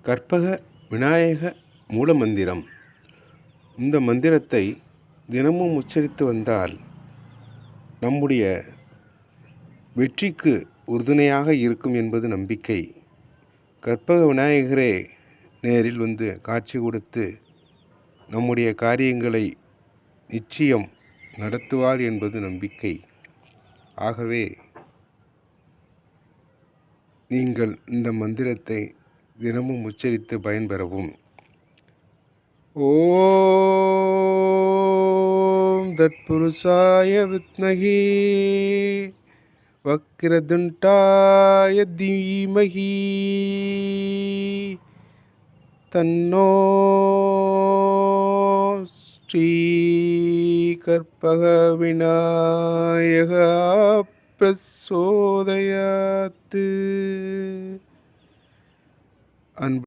கற்பக விநாயக மூலமந்திரம். இந்த மந்திரத்தை தினமும் உச்சரித்து வந்தால் நம்முடைய வெற்றிக்கு உறுதுணையாக இருக்கும் என்பது நம்பிக்கை. கற்பக விநாயகரே நேரில் வந்து காட்சி கொடுத்து நம்முடைய காரியங்களை நிச்சயம் நடத்துவார் என்பது நம்பிக்கை. ஆகவே நீங்கள் இந்த மந்திரத்தை தினமும் உச்சரித்து பயன்பெறவும். ஓம் தத்புருஷாய வித்மஹே வக்ரதுண்டாய தீமஹி தன்னோ ஸ்ரீ கற்பக விநாயக பிரசோதயாத். அன்பு